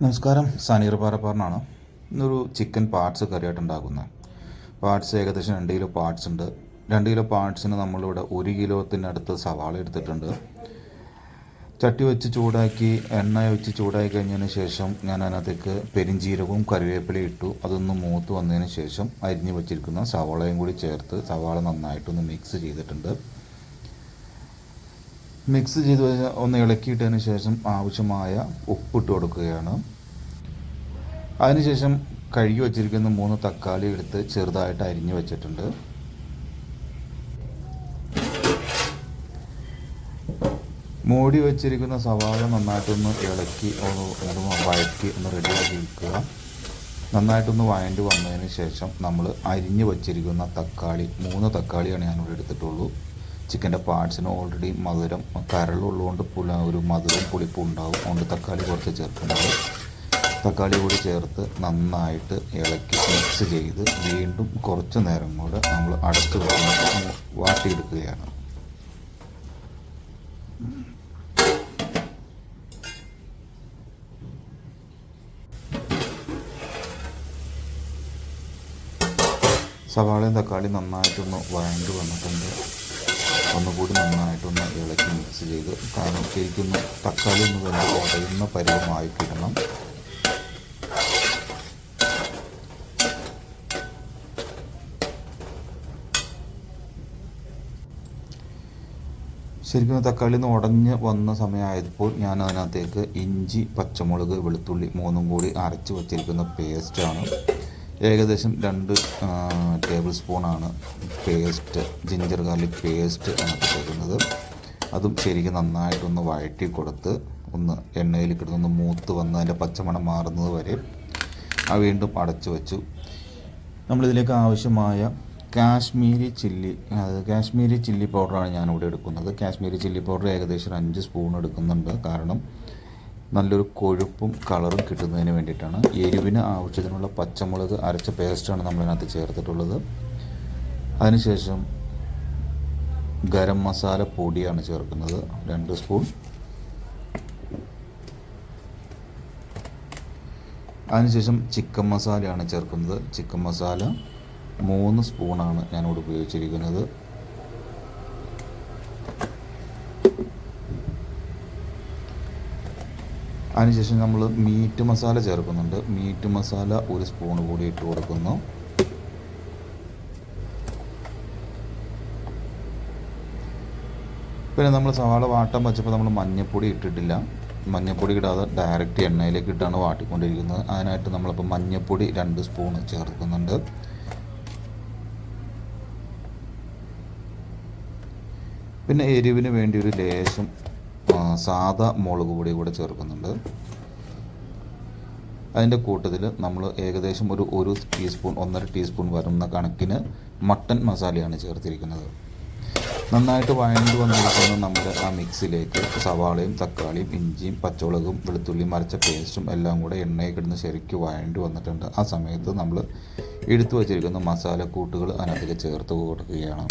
നമസ്കാരം, സനീർ പാറപ്പാറിനാണ്. ഇന്നൊരു chicken parts കറിയായിട്ട് ഉണ്ടാക്കുന്നത്. പാർട്സ് ഏകദേശം 2 കിലോ പാർട്സ് ഉണ്ട്. 2 കിലോ പാർട്സിന് നമ്മളിവിടെ 1 കിലോത്തിനടുത്ത് സവാള എടുത്തിട്ടുണ്ട്. ചട്ടി വെച്ച് ചൂടാക്കി എണ്ണ ഒഴിച്ച് ചൂടാക്കി കഴിഞ്ഞതിന് ശേഷം ഞാൻ അതിനകത്തേക്ക് പെരിഞ്ചീരകവും കറിവേപ്പിലയും ഇട്ടു. അതൊന്ന് മൂത്ത് വന്നതിന് ശേഷം അരിഞ്ഞ് വെച്ചിരിക്കുന്ന സവാളയും കൂടി ചേർത്ത് സവാള നന്നായിട്ടൊന്ന് മിക്സ് ചെയ്തിട്ടുണ്ട്. മിക്സ് ചെയ്ത് ഒന്ന് ഇളക്കിയിട്ടതിന് ശേഷം ആവശ്യമായ ഉപ്പിട്ട് കൊടുക്കുകയാണ്. അതിനുശേഷം കഴുകി വച്ചിരിക്കുന്ന 3 തക്കാളി എടുത്ത് ചെറുതായിട്ട് അരിഞ്ഞ് വെച്ചിട്ടുണ്ട്. മൂടി വെച്ചിരിക്കുന്ന സവാള നന്നായിട്ടൊന്ന് ഇളക്കി വഴറ്റി ഒന്ന് റെഡിയാക്കി വെക്കുക. നന്നായിട്ടൊന്ന് വഴണ്ടി വന്നതിന് ശേഷം നമ്മൾ അരിഞ്ഞ് വച്ചിരിക്കുന്ന തക്കാളി 3 തക്കാളിയാണ് ഞാനിവിടെ എടുത്തിട്ടുള്ളൂ. ചിക്കൻ്റെ പാർട്സിന് ഓൾറെഡി മധുരം കരളുള്ളതുകൊണ്ട് ഒരു മധുരവും പുളിപ്പും ഉണ്ടാവും. അതുകൊണ്ട് തക്കാളി കുറച്ച് ചേർക്കുന്നത്. തക്കാളി കൂടി ചേർത്ത് നന്നായിട്ട് ഇളക്കി മിക്സ് ചെയ്ത് വീണ്ടും കുറച്ച് നേരം കൂടെ നമ്മൾ അടച്ച് വെച്ച് വാട്ടിയെടുക്കുകയാണ്. സവാളയും തക്കാളി നന്നായിട്ടൊന്ന് വഴണ്ടി വന്നിട്ടുണ്ട്. ഒന്നുകൂടി നന്നായിട്ടൊന്ന് ഇളക്കി മിക്സ് ചെയ്ത്, കാരണം ശരിക്കും തക്കാളി ഒന്ന് വെന്ത് ഉടയുന്ന പരുവമായിക്കിടണം. ശരിക്കും തക്കാളി ഒന്ന് ഉടഞ്ഞ് വന്ന സമയമായപ്പോൾ ഞാൻ അതിനകത്തേക്ക് ഇഞ്ചി, പച്ചമുളക്, വെളുത്തുള്ളി 3 കൂടി അരച്ച് വച്ചിരിക്കുന്ന പേസ്റ്റാണ്. ഏകദേശം 2 ടേബിൾ സ്പൂണാണ് പേസ്റ്റ്, ജിഞ്ചർ ഗാർലിക് പേസ്റ്റ് അതിനകത്ത് ചേർക്കുന്നത്. അതും ശരിക്കും നന്നായിട്ടൊന്ന് വഴറ്റി കൊടുത്ത് ഒന്ന് എണ്ണയിൽ കിടന്നൊന്ന് മൂത്ത് വന്ന് അതിൻ്റെ പച്ചമണം മാറുന്നത് വരെ വീണ്ടും അടച്ചു വെച്ചു. നമ്മളിതിലേക്ക് ആവശ്യമായ കാശ്മീരി ചില്ലി പൗഡറാണ് ഞാനിവിടെ എടുക്കുന്നത്. കാശ്മീരി ചില്ലി പൗഡർ ഏകദേശം 5 സ്പൂൺ എടുക്കുന്നുണ്ട്. കാരണം നല്ലൊരു കൊഴുപ്പും കളറും കിട്ടുന്നതിന് വേണ്ടിയിട്ടാണ്. എരിവിന് ആവശ്യത്തിനുള്ള പച്ചമുളക് അരച്ച പേസ്റ്റാണ് നമ്മളതിനകത്ത് ചേർത്തിട്ടുള്ളത്. അതിനുശേഷം ഗരം മസാല പൊടിയാണ് ചേർക്കുന്നത് 2 സ്പൂൺ. അതിനുശേഷം ചിക്കൻ മസാലയാണ് ചേർക്കുന്നത്. ചിക്കൻ മസാല 3 സ്പൂണാണ് ഞാനിവിടെ ഉപയോഗിച്ചിരിക്കുന്നത്. അതിനുശേഷം നമ്മൾ മീറ്റ് മസാല ചേർക്കുന്നുണ്ട്. മീറ്റ് മസാല 1 സ്പൂൺ കൂടി ഇട്ട് കൊടുക്കുന്നു. പിന്നെ നമ്മൾ സവാള വാട്ടാൻ വെച്ചപ്പോൾ നമ്മൾ മഞ്ഞൾപ്പൊടി ഇട്ടിട്ടില്ല. മഞ്ഞൾപ്പൊടി ഇടാതെ ഡയറക്റ്റ് എണ്ണയിലേക്ക് ഇട്ടാണ് വാട്ടിക്കൊണ്ടിരിക്കുന്നത്. അതിനായിട്ട് നമ്മളിപ്പോൾ മഞ്ഞൾപ്പൊടി 2 സ്പൂൺ ചേർക്കുന്നുണ്ട്. പിന്നെ എരിവിന് വേണ്ടി ഒരു ലേശം സാദാ മുളക് പൊടി കൂടെ ചേർക്കുന്നുണ്ട്. അതിൻ്റെ കൂട്ടത്തിൽ നമ്മൾ ഏകദേശം ഒരു 1.5 ടീസ്പൂൺ വരുന്ന കണക്കിന് മട്ടൻ മസാലയാണ് ചേർത്തിരിക്കുന്നത്. നന്നായിട്ട് വഴണ്ടി വന്നിരിക്കുന്ന നമ്മുടെ ആ മിക്സിലേക്ക് സവാളയും തക്കാളിയും ഇഞ്ചിയും പച്ചമുളകും വെളുത്തുള്ളിയും അരച്ച പേസ്റ്റും എല്ലാം കൂടെ എണ്ണയിൽ കിടന്ന് ശരിക്കും വഴണ്ടി വന്നിട്ടുണ്ട്. ആ സമയത്ത് നമ്മൾ എടുത്തു വച്ചിരിക്കുന്ന മസാലക്കൂട്ടുകൾ അതിനകത്തേക്ക് ചേർത്ത് കൊടുക്കുകയാണ്.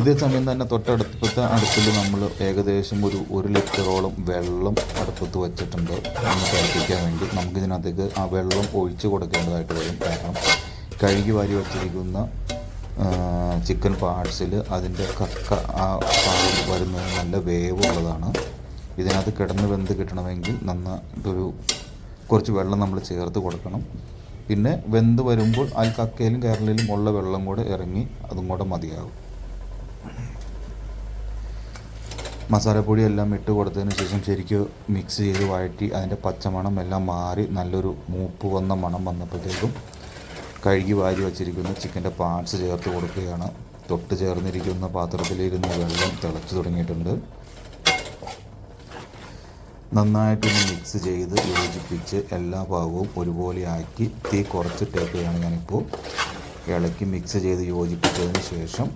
ഇതേ സമയം തന്നെ തൊട്ടടുപ്പത്തെ അടുപ്പിൽ നമ്മൾ ഏകദേശം ഒരു 1 ലിറ്ററോളം വെള്ളം അടുപ്പത്ത് വെച്ചിട്ടുണ്ട്. ഒന്ന് തിളപ്പിക്കാൻ വേണ്ടി നമുക്കിതിനകത്തേക്ക് ആ വെള്ളം ഒഴിച്ച് കൊടുക്കേണ്ടതായിട്ട് വരും. കാരണം കഴുകി വാരി വച്ചിരിക്കുന്ന ചിക്കൻ പാർട്സിൽ അതിൻ്റെ കക്ക ആ വരുന്നത് നല്ല വേവുള്ളതാണ്. ഇതിനകത്ത് കിടന്ന് വെന്ത് കിട്ടണമെങ്കിൽ നന്നായിട്ടൊരു കുറച്ച് വെള്ളം നമ്മൾ ചേർത്ത് കൊടുക്കണം. പിന്നെ വെന്ത് വരുമ്പോൾ ആ കക്കയിലും കേരളയിലും ഉള്ള വെള്ളം കൂടെ ഇറങ്ങി അതും കൂടെ മതിയാകും. മസാലപ്പൊടി എല്ലാം ഇട്ട് കൊടുത്തതിന് ശേഷം ശരിക്കും മിക്സ് ചെയ്ത് വഴറ്റി അതിൻ്റെ പച്ചമണം എല്ലാം മാറി നല്ലൊരു മൂപ്പ് വന്ന മണം വന്നപ്പോഴത്തേക്കും കഴുകി വാരി വച്ചിരിക്കുന്ന ചിക്കൻ്റെ പാർട്സ് ചേർത്ത് കൊടുക്കുകയാണ്. തൊട്ട് ചേർന്നിരിക്കുന്ന പാത്രത്തിലിരുന്ന് വെള്ളം തിളച്ച് തുടങ്ങിയിട്ടുണ്ട്. നന്നായിട്ടൊന്ന് മിക്സ് ചെയ്ത് യോജിപ്പിച്ച് എല്ലാ ഭാഗവും ഒരുപോലെ ആക്കി തീ കുറച്ചിട്ടേക്കുകയാണ് ഞാനിപ്പോൾ. ഇളക്കി മിക്സ് ചെയ്ത് യോജിപ്പിച്ചതിന് ശേഷം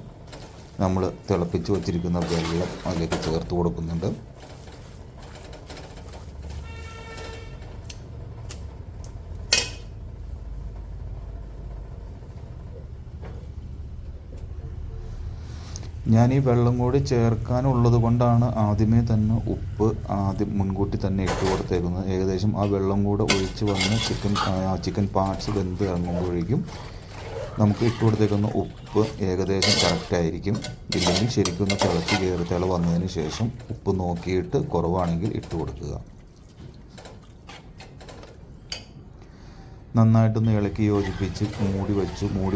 നമ്മൾ തിളപ്പിച്ച് വച്ചിരിക്കുന്ന വെള്ളം അതിലേക്ക് ചേർത്ത് കൊടുക്കുന്നുണ്ട്. ഞാൻ ഈ വെള്ളം കൂടി ചേർക്കാനുള്ളത് കൊണ്ടാണ് ആദ്യമേ തന്നെ ഉപ്പ് മുൻകൂട്ടി തന്നെ ഇട്ട് കൊടുത്തേക്കുന്നത്. ഏകദേശം ആ വെള്ളം കൂടെ ഒഴിച്ച് വന്ന് ചിക്കൻ പാർട്സ് വെന്ത് ഇറങ്ങുമ്പോഴേക്കും നമുക്ക് ഇട്ട് കൊടുത്തേക്കുന്ന ഉപ്പ് ഏകദേശം കറക്റ്റായിരിക്കും. ഇല്ലെങ്കിൽ ശരിക്കും ഒന്ന് തിള വന്നതിന് ശേഷം ഉപ്പ് നോക്കിയിട്ട് കുറവാണെങ്കിൽ ഇട്ട് കൊടുക്കുക. നന്നായിട്ടൊന്ന് ഇളക്കി യോജിപ്പിച്ച് മൂടി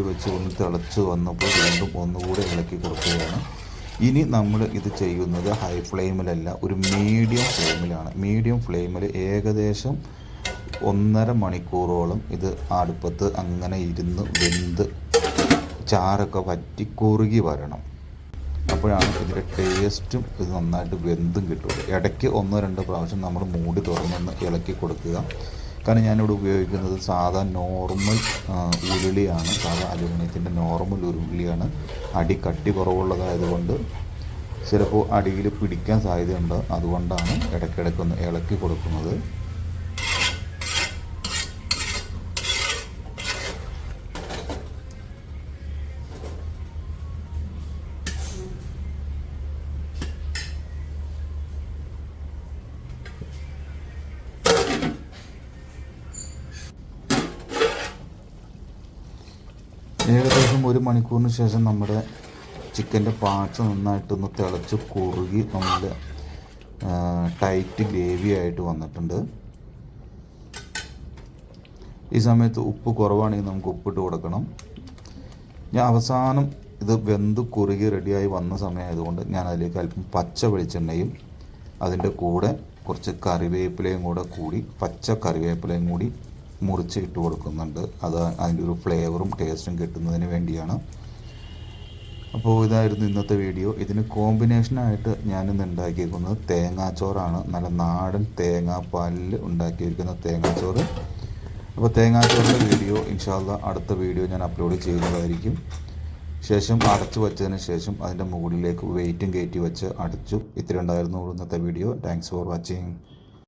വെച്ച് ഒന്ന് തിളച്ച് വന്നപ്പോൾ വീണ്ടും ഒന്നുകൂടെ ഇളക്കി കൊടുക്കുകയാണ്. ഇനി നമ്മൾ ഇത് ചെയ്യുന്നത് ഹൈ ഫ്ലെയിമിലല്ല, ഒരു മീഡിയം ഫ്ലെയിമിലാണ്. മീഡിയം ഫ്ലെയിമിൽ ഏകദേശം 1.5 മണിക്കൂറോളം ഇത് അടുപ്പത്ത് അങ്ങനെ ഇരുന്ന് വെന്ത് ചാറൊക്കെ വറ്റി കുറുകി വരണം. അപ്പോഴാണ് ഇതിൻ്റെ ടേസ്റ്റും ഇത് നന്നായിട്ട് വെന്തും കിട്ടുള്ളൂ. ഇടയ്ക്ക് 1-2 പ്രാവശ്യം നമ്മൾ മൂടി തുറന്നൊന്ന് ഇളക്കി കൊടുക്കുക. കാരണം ഞാനിവിടെ ഉപയോഗിക്കുന്നത് സാധാ നോർമൽ ഉരുളിയാണ്, സാധാ അലുമിനിയത്തിൻ്റെ നോർമൽ ഉരുളിയാണ്. അടി കട്ടി കുറവുള്ളതായതുകൊണ്ട് ചിലപ്പോൾ അടിയിൽ പിടിക്കാൻ സാധ്യതയുണ്ട്. അതുകൊണ്ടാണ് ഇടയ്ക്കിടയ്ക്കൊന്ന് ഇളക്കി കൊടുക്കുന്നത്. ഏകദേശം 1 മണിക്കൂറിന് ശേഷം നമ്മുടെ ചിക്കൻ്റെ പാർട്സ് നന്നായിട്ടൊന്ന് തിളച്ച് കുറുകി നല്ല ടൈറ്റ് ഗ്രേവി ആയിട്ട് വന്നിട്ടുണ്ട്. ഈ സമയത്ത് ഉപ്പ് കുറവാണെങ്കിൽ നമുക്ക് ഉപ്പിട്ട് കൊടുക്കണം. ഞാൻ അവസാനം ഇത് വെന്ത് കുറുകി റെഡിയായി വന്ന സമയമായതുകൊണ്ട് ഞാൻ അതിലേക്ക് അല്പം പച്ച വെളിച്ചെണ്ണയും അതിൻ്റെ കൂടെ കുറച്ച് കറിവേപ്പിലയും പച്ച കറിവേപ്പിലയും കൂടി മുറിച്ച് ഇട്ട് കൊടുക്കുന്നുണ്ട്. അത് അതിൻ്റെ ഒരു ഫ്ലേവറും ടേസ്റ്റും കിട്ടുന്നതിന് വേണ്ടിയാണ്. അപ്പോൾ ഇതായിരുന്നു ഇന്നത്തെ വീഡിയോ. ഇതിന് കോമ്പിനേഷനായിട്ട് ഞാനിന്ന് ഉണ്ടാക്കിയിരിക്കുന്നത് തേങ്ങാച്ചോറാണ്. നല്ല നാടൻ തേങ്ങാപ്പാലിൽ ഉണ്ടാക്കിയിരിക്കുന്ന തേങ്ങാച്ചോറ്. അപ്പോൾ തേങ്ങാച്ചോറിൻ്റെ വീഡിയോ ഇൻഷാ അല്ലാഹ് അടുത്ത വീഡിയോ ഞാൻ അപ്ലോഡ് ചെയ്യുന്നതായിരിക്കും. ശേഷം അടച്ചു വച്ചതിന് ശേഷം അതിൻ്റെ മുകളിലേക്ക് വെയിറ്റും കയറ്റി വെച്ച് അടച്ചു. ഇത്ര ഉണ്ടായിരുന്നു ഇന്നത്തെ വീഡിയോ. Thanks for watching.